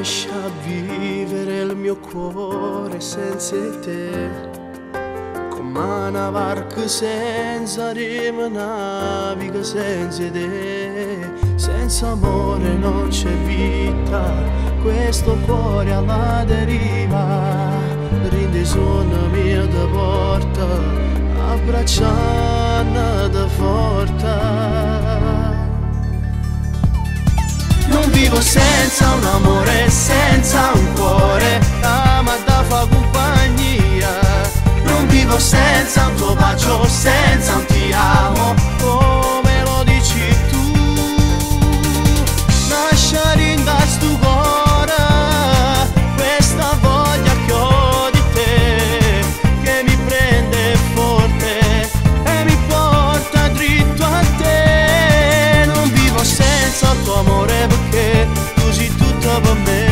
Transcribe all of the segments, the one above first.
riesci a vivere il mio cuore senza te, come una barca senza remo, naviga senza te. Senza amore non c'è vita, questo cuore alla deriva, rinde suona mia da porta, abbracciando da forte. Non vivo senza un amore, senza un cuore, ama da fa compagnia. Non vivo senza un tuo bacio, senza un ti amo, come lo dici tu. Lasciare in da stu cuore, questa voglia che ho di te, che mi prende forte e mi porta dritto a te. Non vivo senza il tuo amore, perché tu sei tutto per me.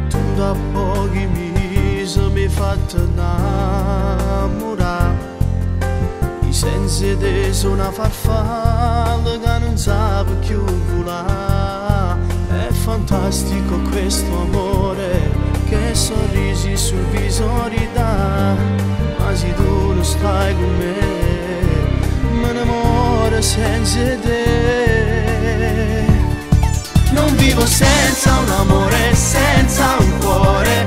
Tu da pochi mesi mi hai fatto innamorare, senza te sono una farfalla che non sa più volare. È fantastico questo amore, che sorrisi sul viso ridà, ma se tu non stai con me, me ne muore senza te. Non vivo senza un amore, senza un cuore.